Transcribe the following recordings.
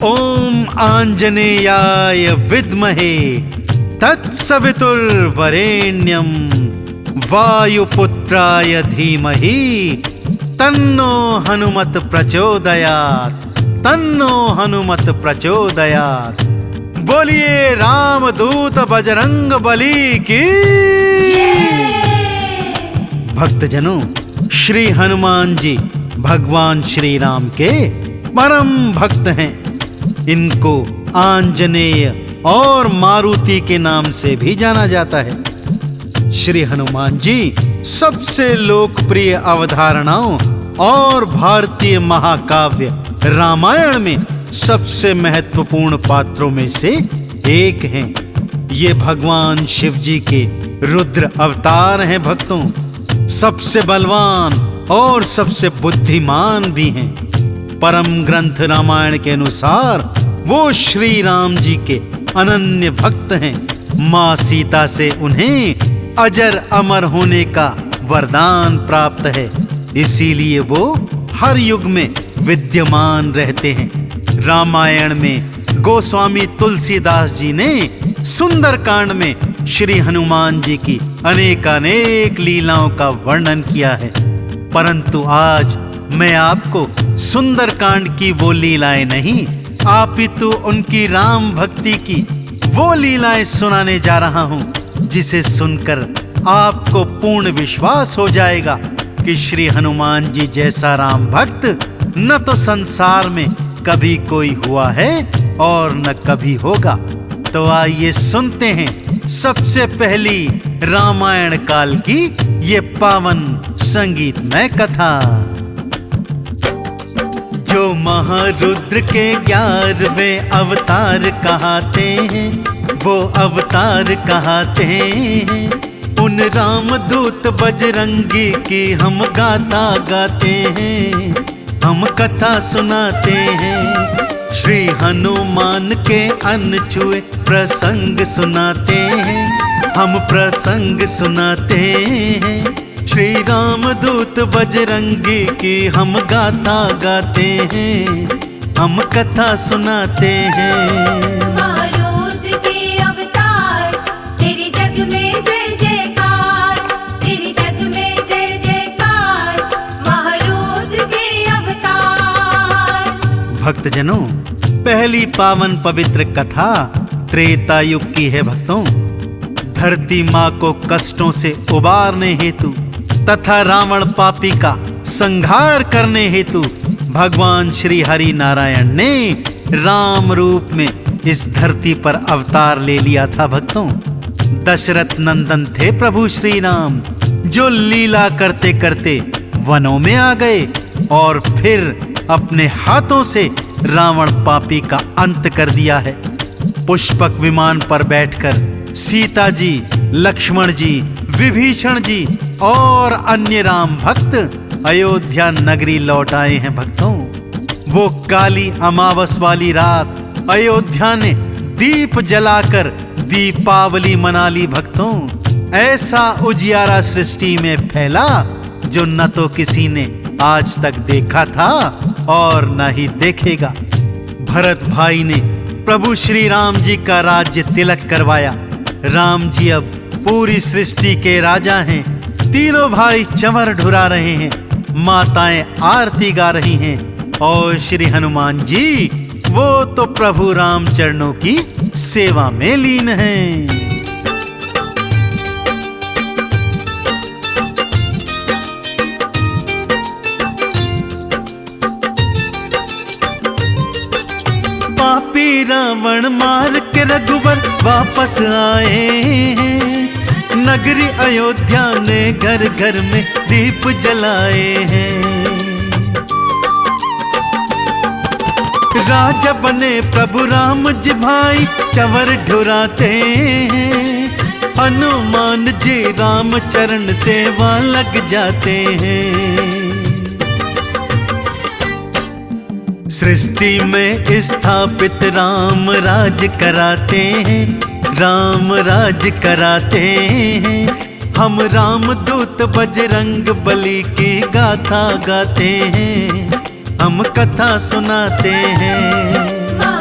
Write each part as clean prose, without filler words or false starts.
ओम आंजनेयाय विद्महे तत्सवितुर्वरेण्यं वायुपुत्राय धीमहि तन्नो हनुमत प्रचोदयात्। तन्नो हनुमत प्रचोदयात्। बोलिए रामदूत बजरंग बली की। भक्तजनों, श्री हनुमान जी भगवान श्री राम के परम भक्त हैं। इनको आंजनेय और मारुति के नाम से भी जाना जाता है। श्री हनुमान जी सबसे लोकप्रिय अवधारणाओं और भारतीय महाकाव्य रामायण में सबसे महत्वपूर्ण पात्रों में से एक हैं। ये भगवान शिव जी के रुद्र अवतार हैं। भक्तों, सबसे बलवान और सबसे बुद्धिमान भी हैं। परम ग्रंथ रामायण के अनुसार वो श्री राम जी के अनन्य भक्त हैं। माँ सीता से उन्हें अजर अमर होने का वरदान प्राप्त है, इसीलिए वो हर युग में विद्यमान रहते हैं। रामायण में गोस्वामी तुलसीदास जी ने सुंदरकांड में श्री हनुमान जी की अनेकानेक लीलाओं का वर्णन किया है। परंतु आज मैं आपको सुंदरकांड की वो लीलाएं नहीं, अपितु उनकी राम भक्ति की वो लीलाएं सुनाने जा रहा हूं, जिसे सुनकर आपको पूर्ण विश्वास हो जाएगा कि श्री हनुमान जी जैसा राम भक्त न तो संसार में कभी कोई हुआ है और न कभी होगा। तो आइए सुनते हैं सबसे पहली रामायण काल की ये पावन संगीतमय कथा। जो महारुद्र के 11वें अवतार कहाते हैं, वो अवतार कहाते हैं। उन रामदूत बजरंगी की हम गाथा गाते हैं, हम कथा सुनाते हैं। श्री हनुमान के अनछुए प्रसंग सुनाते हैं, हम प्रसंग सुनाते हैं। श्री रामदूत बजरंगी की हम गाथा गाते हैं, हम कथा सुनाते हैं। महारुद्र के अवतार, तेरे जग में जय जयकार, तेरे जग में जय जयकार, महारुद्र के अवतार। भक्तजनों, पहली पावन पवित्र कथा त्रेता युग की है। भक्तों, धरती माँ को कष्टों से उबारने हेतु तथा रावण पापी का संहार करने हेतु भगवान श्री हरि नारायण ने राम रूप में इस धरती पर अवतार ले लिया था। भक्तों, दशरथ नंदन थे प्रभु श्री राम, जो लीला करते करते वनों में आ गए और फिर अपने हाथों से रावण पापी का अंत कर दिया है। पुष्पक विमान पर बैठकर सीता जी, लक्ष्मण जी, विभीषण जी और अन्य राम भक्त अयोध्या नगरी लौट आए हैं। भक्तों, वो काली अमावस वाली रात अयोध्या ने दीप जलाकर दीपावली मना ली। भक्तों, ऐसा उजियारा सृष्टि में फैला जो न तो किसी ने आज तक देखा था और न ही देखेगा। भरत भाई ने प्रभु श्री राम जी का राज्य तिलक करवाया। राम जी अब पूरी सृष्टि के राजा हैं। तीनों भाई चंवर ढुरा रहे हैं, माताएं आरती गा रही हैं और श्री हनुमान जी वो तो प्रभु राम चरणों की सेवा में लीन हैं। पापी रावण मार के रघुवर वापस आए हैं। नगरी अयोध्या ने घर घर में दीप जलाए हैं। राजा बने प्रभु राम जी भाई चंवर ढुराते हैं। हनुमान जी राम चरण सेवा लग जाते हैं। सृष्टि में स्थापित राम राज कराते हैं, राम राज कराते हैं। हम रामदूत बजरंग बली की गाथा गाते हैं, हम कथा सुनाते हैं।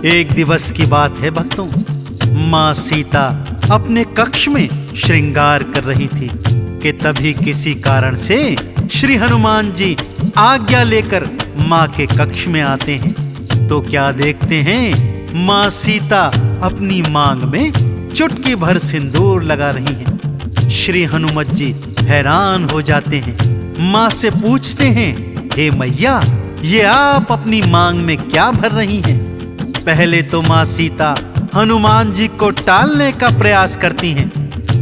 एक दिवस की बात है भक्तों, माँ सीता अपने कक्ष में श्रृंगार कर रही थी कि तभी किसी कारण से श्री हनुमान जी आज्ञा लेकर माँ के कक्ष में आते हैं। तो क्या देखते हैं, माँ सीता अपनी मांग में चुटकी भर सिंदूर लगा रही हैं। श्री हनुमत जी हैरान हो जाते हैं, माँ से पूछते हैं, हे मैया, ये आप अपनी मांग में क्या भर रही हैं? पहले तो माँ सीता हनुमान जी को टालने का प्रयास करती हैं,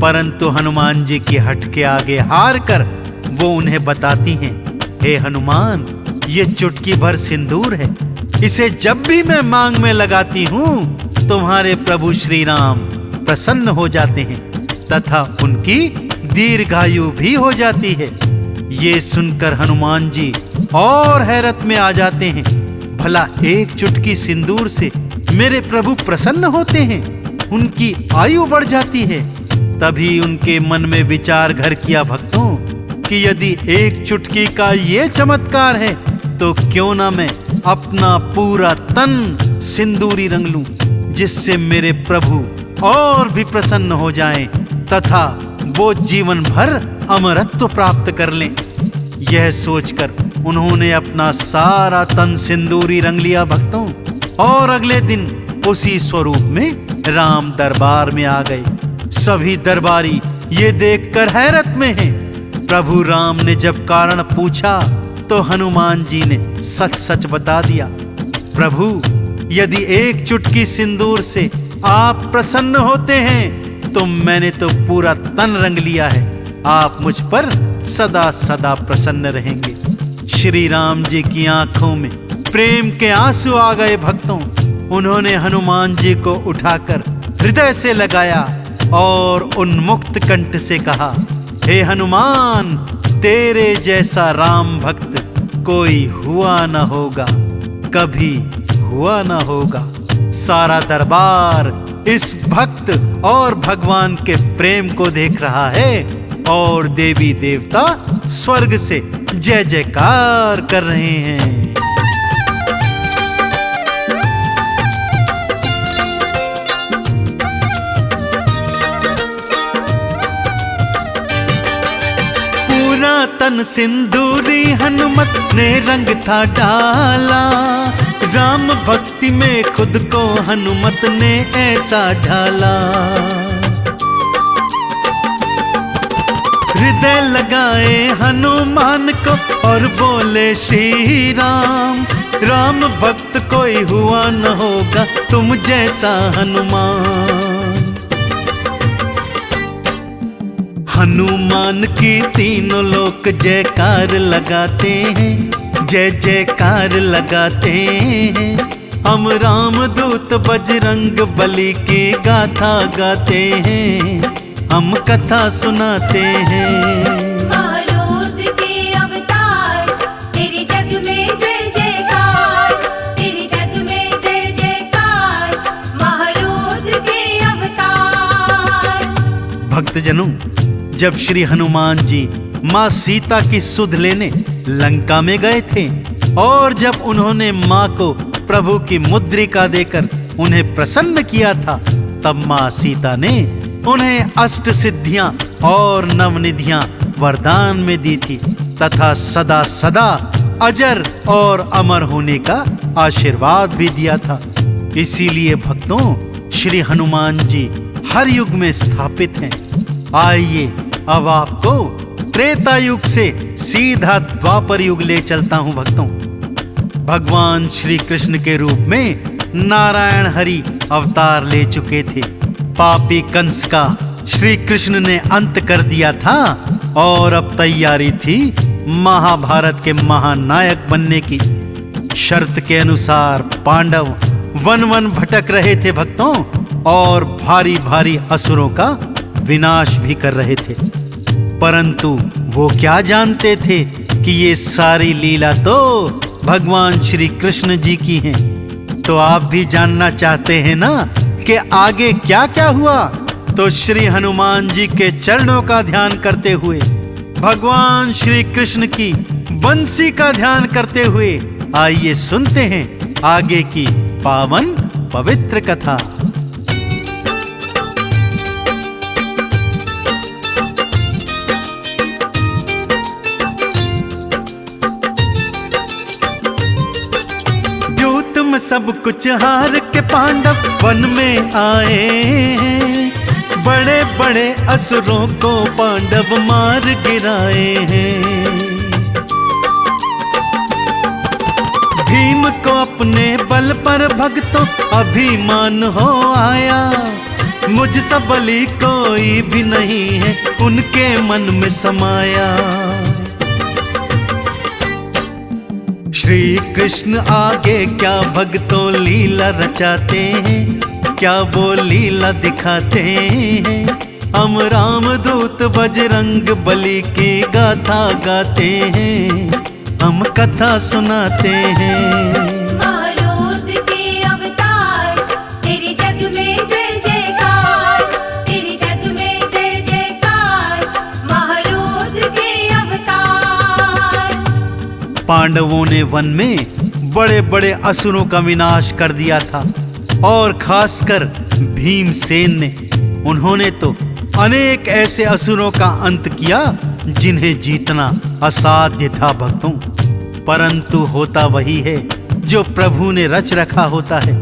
परंतु हनुमान जी की हट के आगे हार कर वो उन्हें बताती हैं, हे हनुमान, ये चुटकी भर सिंदूर है, इसे जब भी मैं मांग में लगाती हूँ तुम्हारे प्रभु श्री राम प्रसन्न हो जाते हैं तथा उनकी दीर्घायु भी हो जाती है। ये सुनकर हनुमान जी और हैरत में आ जाते हैं, भला एक चुटकी सिंदूर से मेरे प्रभु प्रसन्न होते हैं, उनकी आयु बढ़ जाती है। तभी उनके मन में विचार घर किया भक्तों कि यदि एक चुटकी का ये चमत्कार है तो क्यों ना मैं अपना पूरा तन सिंदूरी रंग लूं, जिससे मेरे प्रभु और भी प्रसन्न हो जाएं तथा वो जीवन भर अमरत्व प्राप्त कर लें। यह सोचकर उन्होंने अपना सारा तन सिंदूरी रंग लिया भक्तों, और अगले दिन उसी स्वरूप में राम दरबार में आ गए। सभी दरबारी ये देखकर हैरत में हैं। प्रभु राम ने जब कारण पूछा तो हनुमान जी ने सच सच बता दिया, प्रभु, यदि एक चुटकी सिंदूर से आप प्रसन्न होते हैं तो मैंने तो पूरा तन रंग लिया है, आप मुझ पर सदा सदा प्रसन्न रहेंगे। श्री राम जी की आंखों में प्रेम के आंसू आ गए भक्तों। उन्होंने हनुमान जी को उठाकर हृदय से लगाया और उन्मुक्त कंठ से कहा, हे हनुमान, तेरे जैसा राम भक्त कोई हुआ न होगा, कभी हुआ न होगा। सारा दरबार इस भक्त और भगवान के प्रेम को देख रहा है और देवी देवता स्वर्ग से जय जयकार कर रहे हैं। तन सिंदूरी हनुमत ने रंग था डाला, राम भक्ति में खुद को हनुमत ने ऐसा ढाला। हृदय लगाए हनुमान को और बोले श्री राम, राम भक्त कोई हुआ न होगा तुम जैसा हनुमान। हनुमान की तीनों लोग जयकार लगाते हैं, जय जयकार लगाते हैं। हम रामदूत बजरंग बली की गाथा गाते हैं, हम कथा सुनाते हैं। महारुद्र के अवतार, तेरे जग में जय जयकार, तेरे जग में जय जयकार, महारुद्र के अवतार। भक्तजनों, जब श्री हनुमान जी माँ सीता की सुध लेने लंका में गए थे और जब उन्होंने माँ को प्रभु की मुद्रिका देकर उन्हें प्रसन्न किया था, तब माँ सीता ने उन्हें अष्ट सिद्धियां और नवनिधियां वरदान में दी थी तथा सदा सदा अजर और अमर होने का आशीर्वाद भी दिया था। इसीलिए भक्तों, श्री हनुमान जी हर युग में स्थापित हैं। आइए अब आपको त्रेता युग से सीधा द्वापर युग ले चलता हूं भक्तों। भगवान श्री कृष्ण के रूप में नारायण हरि अवतार ले चुके थे। पापी कंस का श्री कृष्ण ने अंत कर दिया था और अब तैयारी थी महाभारत के महानायक बनने की। शर्त के अनुसार पांडव वन वन भटक रहे थे भक्तों और भारी भारी असुरों का विनाश भी कर रहे थे, परंतु वो क्या जानते थे कि ये सारी लीला तो भगवान श्री कृष्ण जी की है। तो आप भी जानना चाहते हैं ना कि आगे क्या क्या हुआ? तो श्री हनुमान जी के चरणों का ध्यान करते हुए, भगवान श्री कृष्ण की बंसी का ध्यान करते हुए आइए सुनते हैं आगे की पावन पवित्र कथा। द्यूत में सब कुछ हार के पांडव वन में आए हैं। बड़े बड़े असुरों को पांडव मार गिराए हैं। भीम को अपने बल पर भक्तों अभिमान हो आया। मुझसे बली कोई भी नहीं है उनके मन में समाया। श्री कृष्ण आगे क्या भक्तों लीला रचाते हैं, क्या वो लीला दिखाते हैं। हम रामदूत बजरंग बली की गाथा गाते हैं, हम कथा सुनाते हैं। महारुद्र के अवतार, तेरे जग में जय जयकार, तेरे जग में जय जयकार, महारुद्र के अवतार। पांडवों ने वन में बड़े बड़े असुरों का विनाश कर दिया था और खासकर भीमसेन ने। उन्होंने तो अनेक ऐसे असुरों का अंत किया जिन्हें जीतना असाध्य था भक्तों। परंतु होता वही है जो प्रभु ने रच रखा होता है।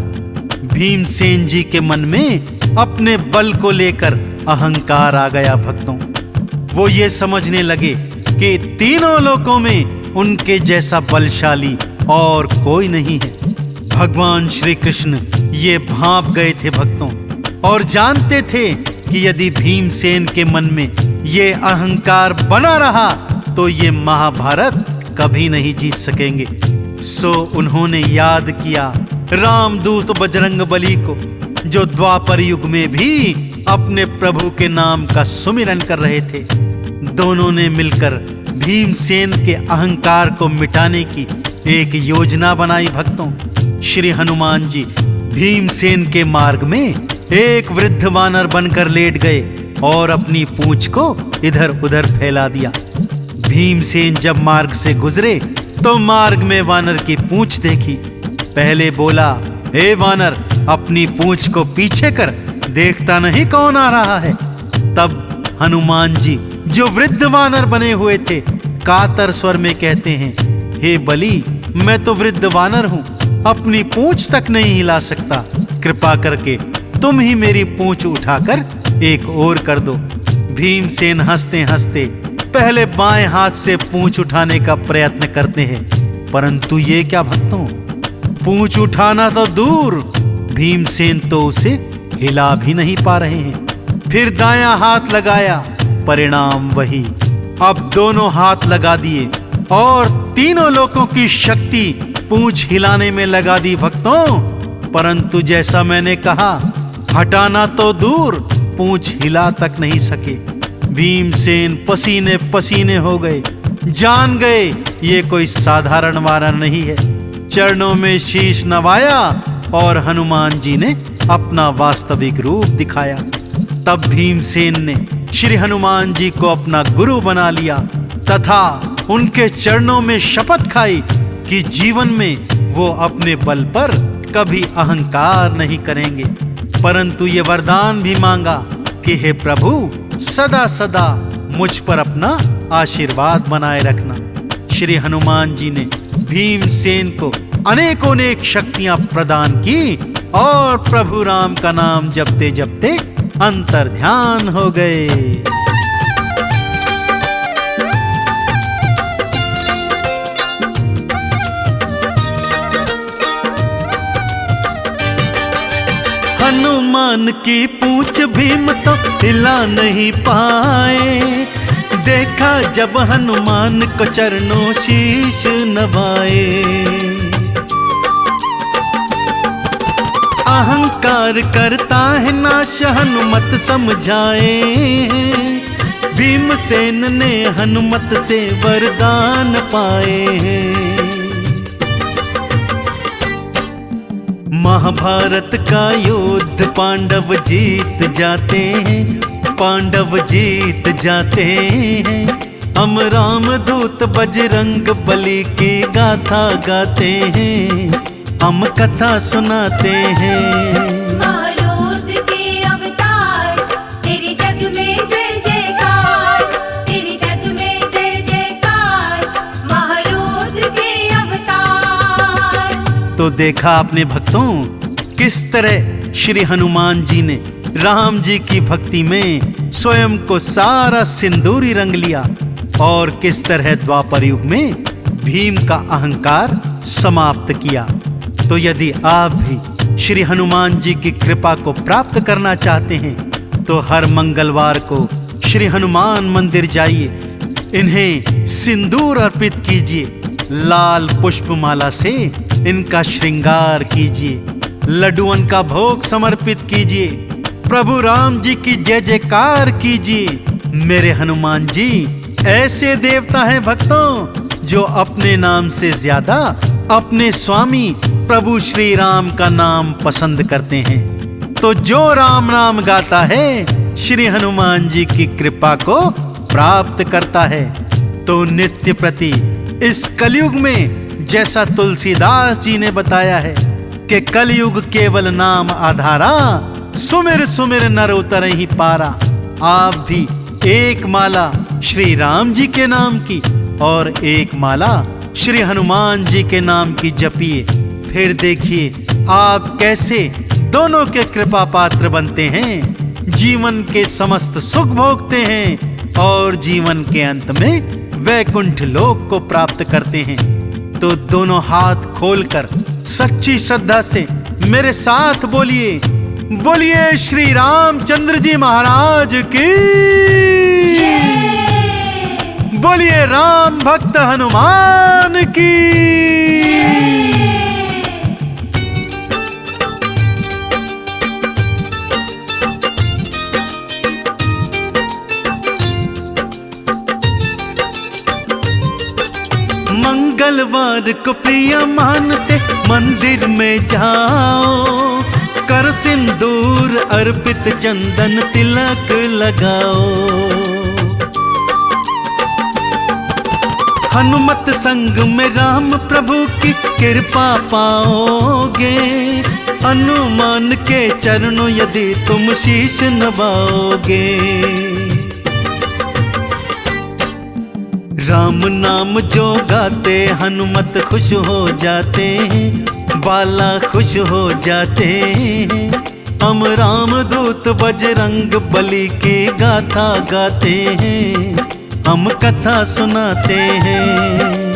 भीमसेन जी के मन में अपने बल को लेकर अहंकार आ गया भक्तों। वो ये समझने लगे कि तीनों लोकों में उनके जैसा बलशाली और कोई नहीं है। भगवान श्री कृष्ण ये भांप गए थे भक्तों और जानते थे कि यदि भीमसेन के मन में ये अहंकार बना रहा तो ये महाभारत कभी नहीं जीत सकेंगे। सो उन्होंने याद किया रामदूत बजरंग बली को, जो द्वापर युग में भी अपने प्रभु के नाम का सुमिरन कर रहे थे। दोनों ने मिलकर भीमसेन के अहंकार को मिटाने की एक योजना बनाई भक्तों। श्री हनुमान जी भीमसेन के मार्ग में एक वृद्ध वानर बनकर लेट गए और अपनी पूंछ को इधर उधर फैला दिया। भीमसेन जब मार्ग से गुजरे तो मार्ग में वानर की पूंछ देखी। पहले बोला, हे वानर, अपनी पूंछ को पीछे कर, देखता नहीं कौन आ रहा है। तब हनुमान जी जो वृद्ध वानर बने हुए थे कातर स्वर में कहते हैं, हे बली, मैं तो वृद्ध वानर हूं, अपनी पूंछ तक नहीं हिला सकता। कृपा करके तुम ही मेरी पूंछ उठाकर एक ओर कर दो। भीमसेन हंसते हंसते पहले बाएं हाथ से पूंछ उठाने का प्रयत्न करते हैं, परंतु ये क्या भक्तों, पूंछ उठाना तो दूर, भीमसेन तो उसे हिला भी नहीं पा रहे हैं। फिर दायां हाथ लगाया, परिणाम वही। अब दोनों हाथ लगा दिए और तीनों लोकों की शक्ति पूंछ हिलाने में लगा दी भक्तों। परंतु जैसा मैंने कहा, हटाना तो दूर, पूंछ हिला तक नहीं सके। भीमसेन पसीने पसीने हो गए, जान गए ये कोई साधारण वानर नहीं है। चरणों में शीश नवाया और हनुमान जी ने अपना वास्तविक रूप दिखाया। तब भीमसेन ने श्री हनुमान जी को अपना गुरु बना लिया तथा उनके चरणों में शपथ खाई कि जीवन में वो अपने बल पर कभी अहंकार नहीं करेंगे। परंतु ये वरदान भी मांगा कि हे प्रभु, सदा सदा मुझ पर अपना आशीर्वाद बनाए रखना। श्री हनुमान जी ने भीमसेन को अनेकों अनेक शक्तियां प्रदान की और प्रभु राम का नाम जपते जपते अंतर्ध्यान हो गए। हनुमान की पूंछ भीम तो हिला नहीं पाए। देखा जब हनुमान को चरणों शीश नवाए। अहंकार करता है नाश हनुमत समझाए। भीमसेन ने हनुमत से वरदान पाए हैं। महाभारत का युद्ध पांडव जीत जाते हैं, पांडव जीत जाते हैं। हम रामदूत बजरंग बली की गाथा गाते हैं, हम कथा सुनाते हैं। महारुद्र के अवतार, तेरे जग में जय जयकार, तेरे जग में जय जयकार, महारुद्र के अवतार। तो देखा आपने भक्तों, किस तरह श्री हनुमान जी ने राम जी की भक्ति में स्वयं को सारा सिंदूरी रंग लिया, और किस तरह द्वापर युग में भीम का अहंकार समाप्त किया। तो यदि आप भी श्री हनुमान जी की कृपा को प्राप्त करना चाहते हैं तो हर मंगलवार को श्री हनुमान मंदिर जाइए, इन्हें सिंदूर अर्पित कीजिए, लाल पुष्पमाला से इनका श्रृंगार कीजिए, लड्डुअन का भोग समर्पित कीजिए, प्रभु राम जी की जय जयकार कीजिए। मेरे हनुमान जी ऐसे देवता हैं भक्तों, जो अपने नाम से ज्यादा अपने स्वामी प्रभु श्री राम का नाम पसंद करते हैं। तो जो राम नाम गाता है श्री हनुमान जी की कृपा को प्राप्त करता है। तो नित्य प्रति इस कलयुग में, जैसा तुलसीदास जी ने बताया है कि कलयुग केवल नाम आधारा, सुमिर सुमिर नर उतरहि ही पारा। आप भी एक माला श्री राम जी के नाम की और एक माला श्री हनुमान जी के नाम की जपिए, फिर देखिए आप कैसे दोनों के कृपा पात्र बनते हैं, जीवन के समस्त सुख भोगते हैं और जीवन के अंत में वैकुंठ लोक को प्राप्त करते हैं। तो दोनों हाथ खोलकर सच्ची श्रद्धा से मेरे साथ बोलिए, बोलिए श्री रामचंद्र जी महाराज की, बोलिए राम भक्त हनुमान की। मंगलवार को प्रिय मानते मंदिर में जाओ, कर सिंदूर अर्पित चंदन तिलक लगाओ। हनुमत संग में राम प्रभु की कृपा पाओगे, हनुमान के चरणों यदि तुम शीश नवाओगे। राम नाम जो गाते हनुमत खुश हो जाते हैं, बाला खुश हो जाते हैं। हम राम दूत बजरंग बली की गाथा गाते हैं, हम कथा सुनाते हैं।